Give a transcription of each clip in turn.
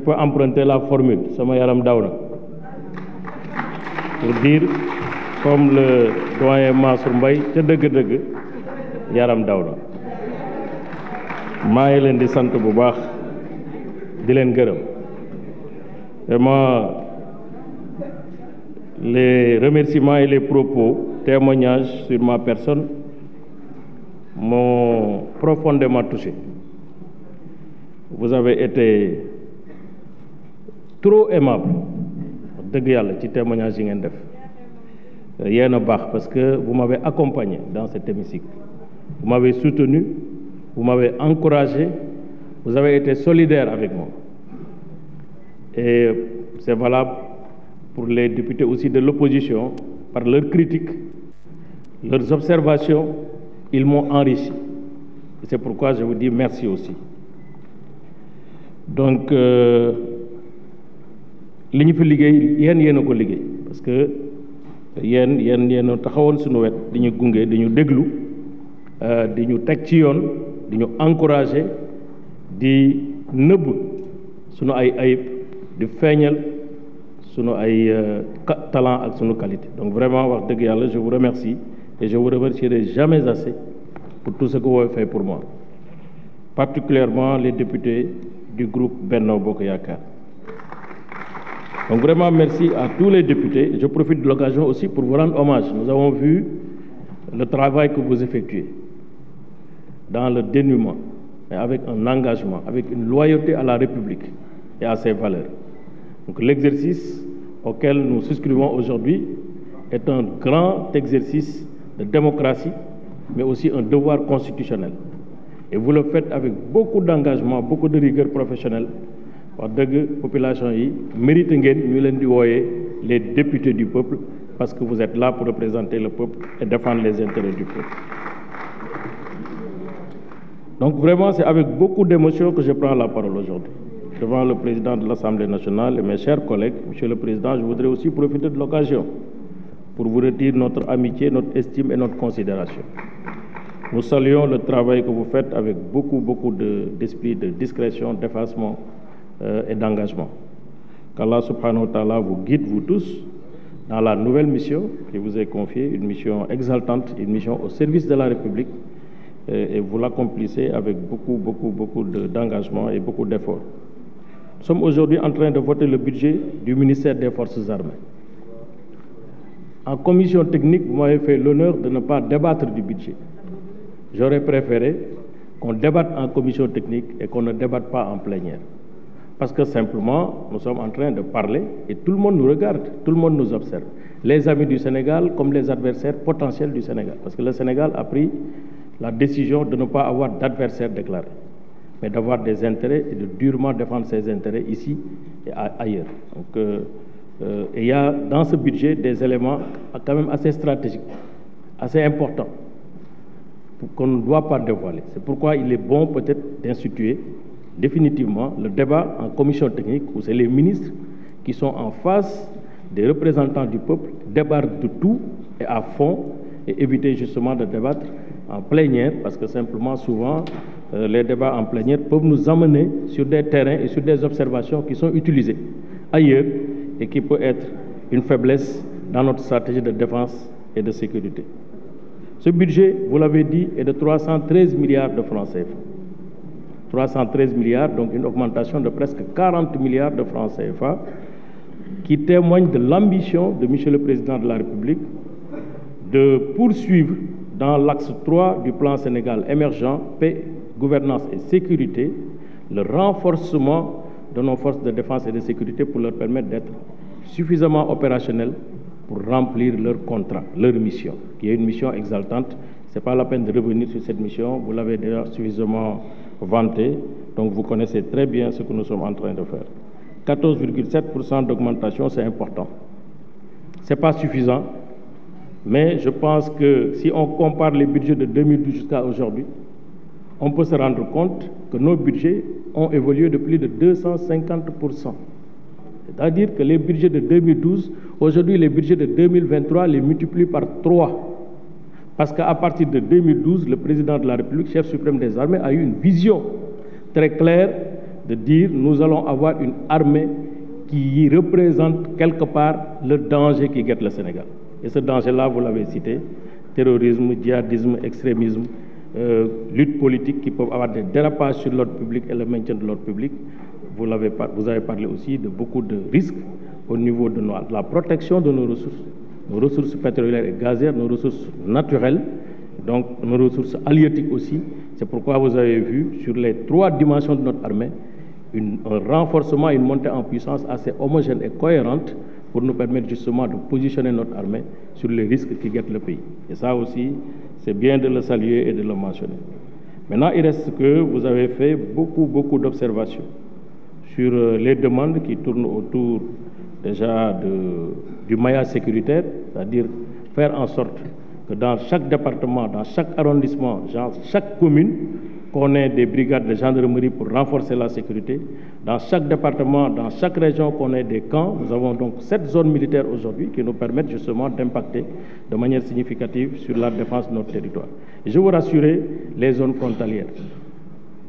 peux emprunter la formule, sama yaram daw na, pour dire, comme le doyen Mansour Mbaye, ca dëgg-dëgg yaram daw na. maa ngi leen di sant bu baax di leen gërëm. Vraiment, les remerciements et les propos, témoignages sur ma personne m'ont profondément touché. Vous avez été trop aimable dëgg yàlla ci témoignage yi ngeen def yéen a baax parce que vous m'avez accompagné dans cet hémicycle, vous m'avez soutenu, vous m'avez encouragé, vous avez été solidaire avec moi. Et c'est valable pour les députés aussi de l'opposition, par leurs critiques, leurs observations, ils m'ont enrichi. C'est pourquoi je vous dis merci aussi. Donc, li ñu fi liggéey yéen a ko liggéey parce que yéen a taxawoon suñu wet di ñu gunge di ñu déglu di ñu teg ci yoon di ñu encourager di nëbb suñu ay ayib di feeñal sunu ay talent ak sunu qualité. Donc vraiment wax dëgg yàlla je vous remercie et je vous remercierai jamais assez pour tout ce que vous avez fait pour moi, particulièrement les députés du groupe Benno Bokk Yakaar. Donc vraiment merci à tous les députés. Je profite de l'occasion aussi pour vous rendre hommage. Nous avons vu le travail que vous effectuez dans le dénouement, mais avec un engagement, avec une loyauté à la République et à ses valeurs. Donc l'exercice auquel nous souscrivons aujourd'hui est un grand exercice de démocratie, mais aussi un devoir constitutionnel. Et vous le faites avec beaucoup d'engagement, beaucoup de rigueur professionnelle. wax dëgg population yi mérite ngeen ñu leen di wooyee les députés du peuple parce que vous êtes là pour représenter le peuple et défendre les intérêts du peuple. Donc vraiment c'est avec beaucoup d'émotion que je prends la parole aujourd'hui devant le président de l'Assemblée nationale et mes chers collègues. Monsieur le Président, je voudrais aussi profiter de l'occasion pour vous redire notre amitié, notre estime et notre considération. Nous saluons le travail que vous faites avec beaucoup d'esprit de discrétion, d'effacement et d'engagement. Qu'Allah subhanahu wa ta'ala vous guide, vous tous, dans la nouvelle mission qui vous est confiée, une mission exaltante, une mission au service de la République, et vous l'accomplissez avec beaucoup d'engagement et beaucoup d'efforts. Nous sommes aujourd'hui en train de voter le budget du ministère des Forces armées. En commission technique, vous m'avez fait l'honneur de ne pas débattre du budget. J'aurais préféré qu'on débatte en commission technique et qu'on ne débatte pas en plénière. Parce que simplement, nous sommes en train de parler et tout le monde nous regarde, tout le monde nous observe. Les amis du Sénégal comme les adversaires potentiels du Sénégal. Parce que le Sénégal a pris la décision de ne pas avoir d'adversaires déclarés, mais d'avoir des intérêts et de durement défendre ses intérêts ici et ailleurs. Donc, et il y a dans ce budget des éléments quand même assez stratégiques, assez importants, qu'on ne doit pas dévoiler. C'est pourquoi il est bon peut-être d'instituer définitivement le débat en commission technique où c'est les ministres qui sont en face des représentants du peuple, débattre de tout et à fond et éviter justement de débattre en plénière parce que simplement souvent les débats en plénière peuvent nous amener sur des terrains et sur des observations qui sont utilisées ailleurs et qui peut être une faiblesse dans notre stratégie de défense et de sécurité. Ce budget, vous l'avez dit, est de 313 milliards de francs CFA. 313 milliards, donc une augmentation de presque 40 milliards de francs CFA, qui témoigne de l'ambition de Monsieur le Président de la République de poursuivre dans l'axe 3 du plan Sénégal émergent, paix, gouvernance et sécurité, le renforcement de nos forces de défense et de sécurité pour leur permettre d'être suffisamment opérationnels pour remplir leur contrat, leur mission, qui est une mission exaltante. Ce n'est pas la peine de revenir sur cette mission, vous l'avez déjà suffisamment vanté, donc vous connaissez très bien ce que nous sommes en train de faire. 14,7% d'augmentation, c'est important. Ce n'est pas suffisant, mais je pense que si on compare les budgets de 2012 jusqu'à aujourd'hui, on peut se rendre compte que nos budgets ont évolué de plus de 250%. C'est-à-dire que les budgets de 2012, aujourd'hui les budgets de 2023 les multiplient par 3. Parce qu'à partir de 2012, le président de la République, chef suprême des armées, a eu une vision très claire de dire nous allons avoir une armée qui représente quelque part le danger qui guette le Sénégal. Et ce danger-là, vous l'avez cité, terrorisme, djihadisme, extrémisme, lutte politique qui peuvent avoir des dérapages sur l'ordre public et le maintien de l'ordre public. Vous avez parlé aussi de beaucoup de risques au niveau de la protection de nos ressources pétrolières et gazières, nos ressources naturelles, donc nos ressources halieutiques aussi. C'est pourquoi vous avez vu sur les 3 dimensions de notre armée un renforcement, une montée en puissance assez homogène et cohérente pour nous permettre justement de positionner notre armée sur les risques qui guettent le pays. Et ça aussi, c'est bien de le saluer et de le mentionner. Maintenant, il reste que vous avez fait beaucoup d'observations sur les demandes qui tournent autour déjà du maillage sécuritaire, c'est-à-dire faire en sorte que dans chaque département, dans chaque arrondissement, dans chaque commune, qu'on ait des brigades de gendarmerie pour renforcer la sécurité. Dans chaque département, dans chaque région, qu'on ait des camps. Nous avons donc 7 zones militaires aujourd'hui qui nous permettent justement d'impacter de manière significative sur la défense de notre territoire. Et je veux rassurer les zones frontalières.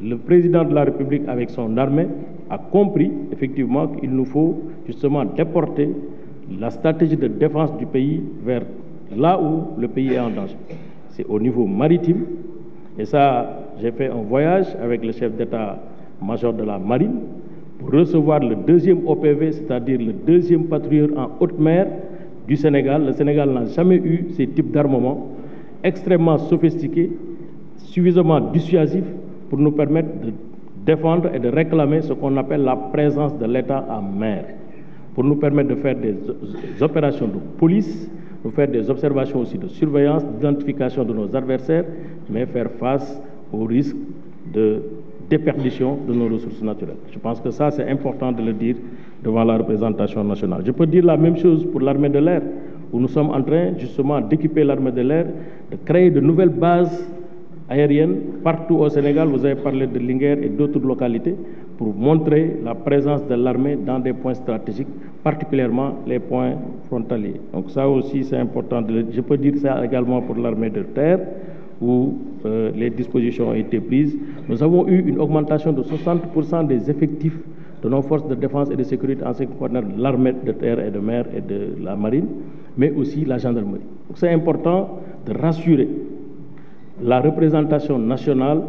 Le président de la République, avec son armée, a compris effectivement qu'il nous faut justement déporter la stratégie de défense du pays vers là où le pays est en danger. C'est au niveau maritime. Et ça, j'ai fait un voyage avec le chef d'état-major de la marine pour recevoir le 2e OPV, c'est-à-dire le 2e patrouilleur en haute mer du Sénégal. Le Sénégal n'a jamais eu ces types d'armement extrêmement sophistiqués, suffisamment dissuasifs pour nous permettre de défendre et de réclamer ce qu'on appelle la présence de l'État en mer, pour nous permettre de faire des opérations de police, de faire des observations aussi de surveillance, d'identification de nos adversaires, mais faire face au risque de déperdition de nos ressources naturelles. Je pense que ça, c'est important de le dire devant la représentation nationale. Je peux dire la même chose pour l'armée de l'air, où nous sommes en train justement d'équiper l'armée de l'air, de créer de nouvelles bases aériennes partout au Sénégal. Vous avez parlé de Linguère et d'autres localités pour montrer la présence de l'armée dans des points stratégiques, particulièrement les points frontaliers. Donc ça aussi, c'est important. Je peux dire ça également pour l'armée de terre, où les dispositions ont été prises. Nous avons eu une augmentation de 60% des effectifs de nos forces de défense et de sécurité en ce qui concerne l'armée de terre et de mer et de la marine, mais aussi la gendarmerie. Donc c'est important de rassurer la représentation nationale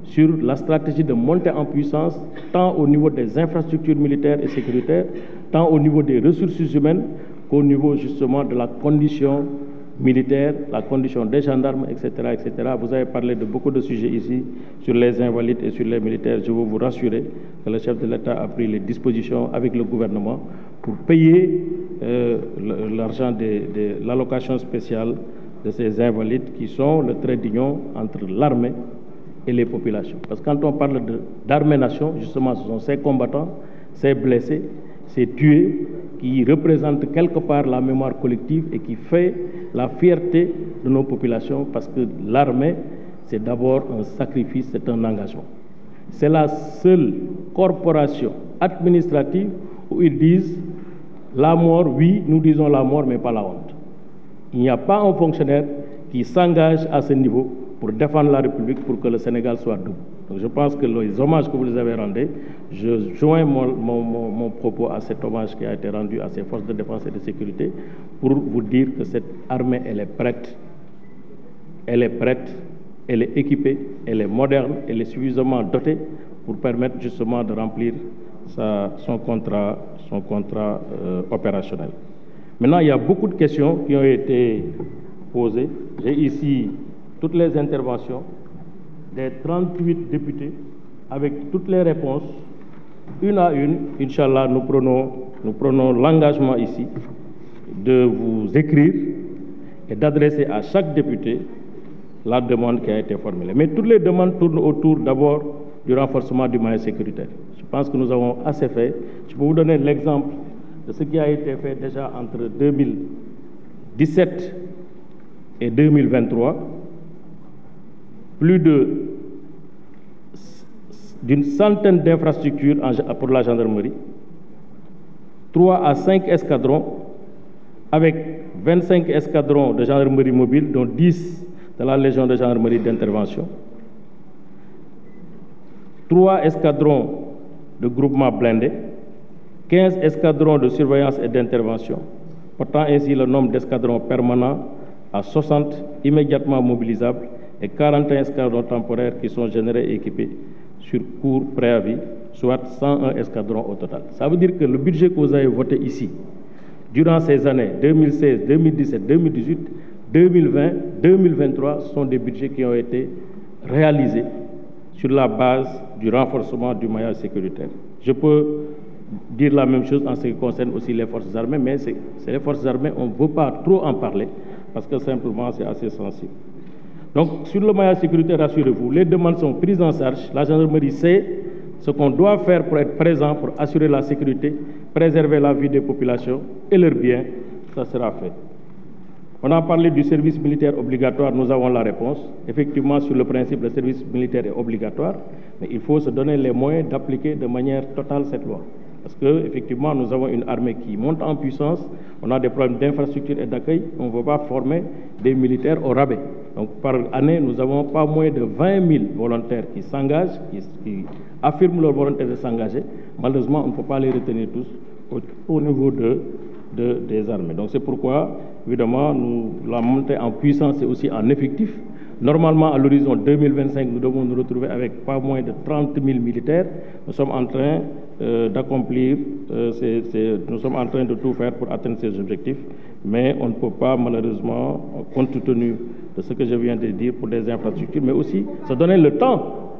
sur la stratégie de montée en puissance, tant au niveau des infrastructures militaires et sécuritaires, tant au niveau des ressources humaines qu'au niveau justement de la condition militaire, la condition des gendarmes, etc., etc. Vous avez parlé de beaucoup de sujets ici, sur les invalides et sur les militaires. Je veux vous rassurer que le chef de l'État a pris les dispositions avec le gouvernement pour payer l'argent de l'allocation spéciale de ces invalides qui sont le trait d'union entre l'armée et les populations. Parce que quand on parle d'armée-nation, justement, ce sont ces combattants, ces blessés, ces tués qui représentent quelque part la mémoire collective et qui fait la fierté de nos populations, parce que l'armée, c'est d'abord un sacrifice, c'est un engagement. C'est la seule corporation administrative où ils disent la mort, oui, nous disons la mort, mais pas la honte. Il n'y a pas un fonctionnaire qui s'engage à ce niveau pour défendre la République, pour que le Sénégal soit debout. Donc je pense que les hommages que vous les avez rendus, je joins mon propos à cet hommage qui a été rendu à ces forces de défense et de sécurité pour vous dire que cette armée, elle est prête, elle est équipée, elle est moderne, elle est suffisamment dotée pour permettre justement de remplir son contrat opérationnel. Maintenant, il y a beaucoup de questions qui ont été posées. J'ai ici toutes les interventions des 38 députés avec toutes les réponses, une à une. Inch'Allah, nous prenons l'engagement ici de vous écrire et d'adresser à chaque député la demande qui a été formulée. Mais toutes les demandes tournent autour d'abord du renforcement du maillage sécuritaire. Je pense que nous avons assez fait. Je peux vous donner l'exemple de ce qui a été fait déjà entre 2017 et 2023. Plus d'une centaine d'infrastructures pour la gendarmerie, 3 à 5 escadrons, avec 25 escadrons de gendarmerie mobile, dont 10 de la Légion de gendarmerie d'intervention, 3 escadrons de groupements blindés, 15 escadrons de surveillance et d'intervention, portant ainsi le nombre d'escadrons permanents à 60 immédiatement mobilisables et 41 escadrons temporaires qui sont générés et équipés sur court préavis, soit 101 escadrons au total. Ça veut dire que le budget que vous avez voté ici, durant ces années 2016, 2017, 2018, 2020, 2023, sont des budgets qui ont été réalisés sur la base du renforcement du maillage sécuritaire. Je peux dire la même chose en ce qui concerne aussi les forces armées, mais c'est les forces armées, on ne veut pas trop en parler parce que simplement c'est assez sensible. Donc sur le maillage sécuritaire, rassurez-vous, les demandes sont prises en charge. La gendarmerie sait ce qu'on doit faire pour être présent, pour assurer la sécurité, préserver la vie des populations et leurs biens. Ça sera fait. On a parlé du service militaire obligatoire, nous avons la réponse. Effectivement, sur le principe, le service militaire est obligatoire, mais il faut se donner les moyens d'appliquer de manière totale cette loi. Parce qu'effectivement, nous avons une armée qui monte en puissance, on a des problèmes d'infrastructure et d'accueil, on ne veut pas former des militaires au rabais. Donc par année, nous n'avons pas moins de 20 000 volontaires qui s'engagent, qui affirment leur volonté de s'engager. Malheureusement, on ne peut pas les retenir tous au niveau des armées. Donc c'est pourquoi, évidemment, la montée en puissance est aussi en effectif. Normalement, à l'horizon 2025, nous devons nous retrouver avec pas moins de 30 000 militaires. Nous sommes en train d'accomplir, nous sommes en train de tout faire pour atteindre ces objectifs, mais on ne peut pas, malheureusement, compte tenu de ce que je viens de dire pour des infrastructures, mais aussi se donner le temps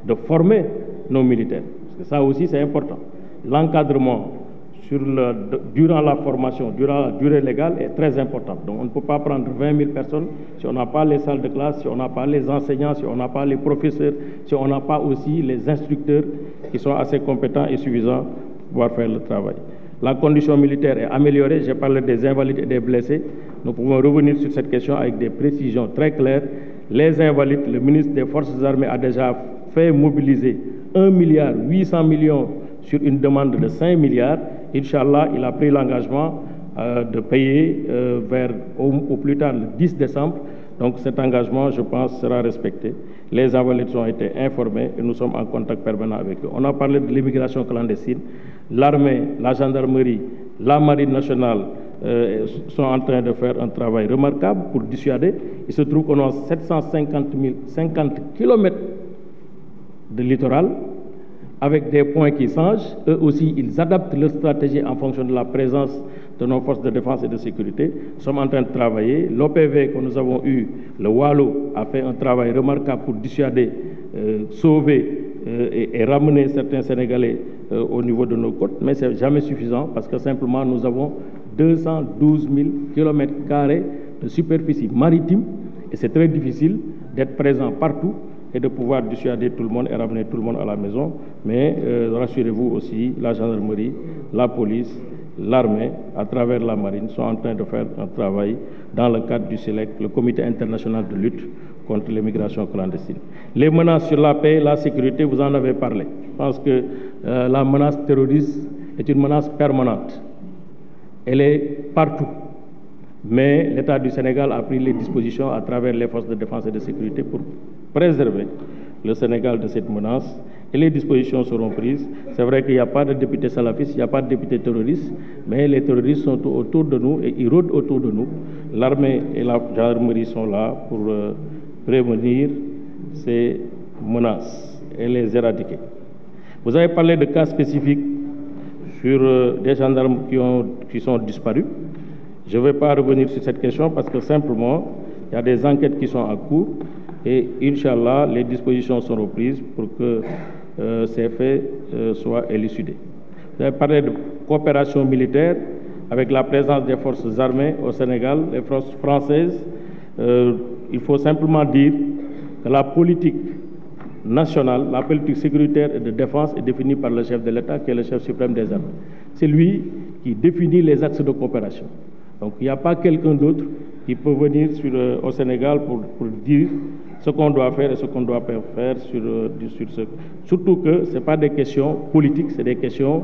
de former nos militaires. Parce que ça aussi, c'est important. L'encadrement durant la formation, durant la durée légale est très important. Donc on ne peut pas prendre 20 000 personnes si on n'a pas les salles de classe, si on n'a pas les enseignants, si on n'a pas les professeurs, si on n'a pas aussi les instructeurs qui sont assez compétents et suffisants pour pouvoir faire le travail. La condition militaire est améliorée, j'ai parlé des invalides et des blessés. Nous pouvons revenir sur cette question avec des précisions très claires. Les invalides, le ministre des Forces armées a déjà fait mobiliser 1,8 milliard sur une demande de 5 milliards. Inch'Allah, il a pris l'engagement de payer au plus tard le 10 décembre. Donc cet engagement, je pense, sera respecté. Les invalides ont été informés et nous sommes en contact permanent avec eux. On a parlé de l'immigration clandestine. L'armée, la gendarmerie, la marine nationale sont en train de faire un travail remarquable pour dissuader. Il se trouve qu'on a 750 km de littoral, avec des points qui changent. Eux aussi, ils adaptent leur stratégie en fonction de la présence de nos forces de défense et de sécurité. Nous sommes en train de travailler. L'OPV que nous avons eu, le Wallo, a fait un travail remarquable pour dissuader, sauver et ramener certains Sénégalais au niveau de nos côtes. Mais ce n'est jamais suffisant parce que simplement nous avons 212 000 km² de superficie maritime et c'est très difficile d'être présent partout et de pouvoir dissuader tout le monde et ramener tout le monde à la maison. Mais rassurez-vous aussi, la gendarmerie, la police, l'armée, à travers la marine, sont en train de faire un travail dans le cadre du CELEC, le Comité international de lutte contre l'immigration clandestine. Les menaces sur la paix, la sécurité, vous en avez parlé. Je pense que la menace terroriste est une menace permanente. Elle est partout. Mais l'État du Sénégal a pris les dispositions à travers les forces de défense et de sécurité pour préserver le Sénégal de cette menace. Et les dispositions seront prises. C'est vrai qu'il n'y a pas de députés salafistes, il n'y a pas de députés terroristes, mais les terroristes sont autour de nous et ils rôdent autour de nous. L'armée et la gendarmerie sont là pour prévenir ces menaces et les éradiquer. Vous avez parlé de cas spécifiques sur des gendarmes qui sont disparus. Je ne vais pas revenir sur cette question parce que simplement, il y a des enquêtes qui sont en cours et Inch'Allah, les dispositions seront prises pour que ces faits soient élucidés. Vous avez parlé de coopération militaire avec la présence des forces armées au Sénégal, les forces françaises. Il faut simplement dire que la politique nationale, la politique sécuritaire et de défense est définie par le chef de l'État, qui est le chef suprême des armées. C'est lui qui définit les axes de coopération. Donc il n'y a pas quelqu'un d'autre qui peut venir au Sénégal pour dire ce qu'on doit faire et ce qu'on doit faire sur ce. Surtout que ce n'est pas des questions politiques, c'est des questions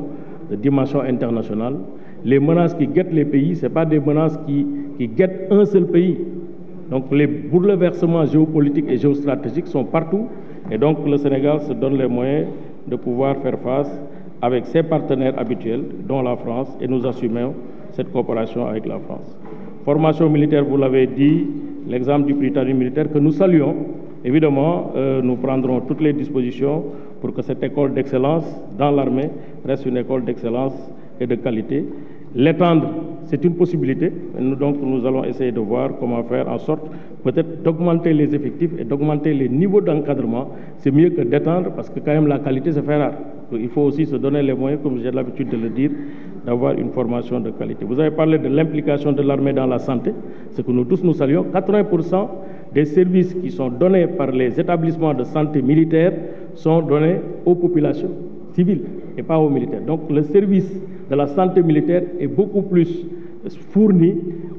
de dimension internationale. Les menaces qui guettent les pays, ce n'est pas des menaces qui guettent un seul pays. Donc les bouleversements géopolitiques et géostratégiques sont partout. Et donc le Sénégal se donne les moyens de pouvoir faire face avec ses partenaires habituels, dont la France, et nous assumons cette coopération avec la France. Formation militaire, vous l'avez dit, l'exemple du Britannique militaire que nous saluons. Évidemment, nous prendrons toutes les dispositions pour que cette école d'excellence dans l'armée reste une école d'excellence et de qualité. L'étendre, c'est une possibilité. Donc, nous allons essayer de voir comment faire en sorte peut-être d'augmenter les effectifs et d'augmenter les niveaux d'encadrement. C'est mieux que d'étendre parce que quand même la qualité se fait rare. Donc, il faut aussi se donner les moyens, comme j'ai l'habitude de le dire, d'avoir une formation de qualité. Vous avez parlé de l'implication de l'armée dans la santé, ce que nous tous nous saluons. 80% des services qui sont donnés par les établissements de santé militaires sont donnés aux populations civiles et pas aux militaires. Donc le service de la santé militaire est beaucoup plus fourni,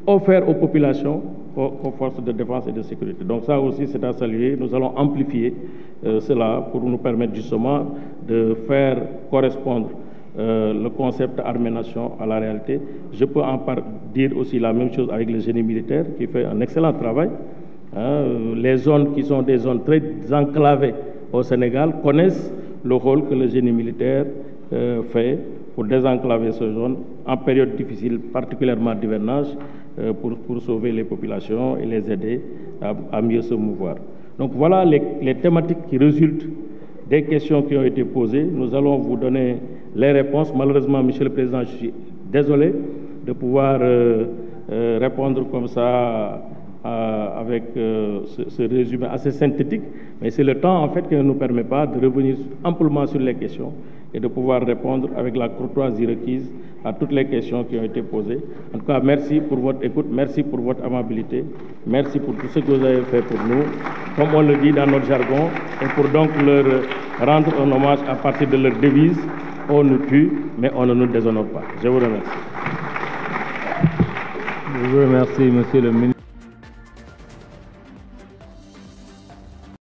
offert aux populations qu'aux forces de défense et de sécurité. Donc ça aussi c'est à saluer. Nous allons amplifier cela pour nous permettre justement de faire correspondre le concept armée-nation à la réalité. Je peux dire aussi la même chose avec le génie militaire qui fait un excellent travail. Les zones qui sont des zones très enclavées au Sénégal connaissent le rôle que le génie militaire fait pour désenclaver ces zones en période difficile, particulièrement d'hivernage, pour sauver les populations et les aider à mieux se mouvoir. Donc voilà les thématiques qui résultent des questions qui ont été posées. Nous allons vous donner les réponses. Malheureusement, Monsieur le Président, je suis désolé de pouvoir répondre comme ça avec ce résumé assez synthétique, mais c'est le temps en fait qui ne nous permet pas de revenir amplement sur les questions et de pouvoir répondre avec la courtoisie requise à toutes les questions qui ont été posées. En tout cas, merci pour votre écoute, merci pour votre amabilité, merci pour tout ce que vous avez fait pour nous, comme on le dit dans notre jargon, et pour donc leur rendre un hommage à partir de leur devise, on nous tue, mais on ne nous déshonore pas. Je vous remercie. Je vous remercie, Monsieur le ministre.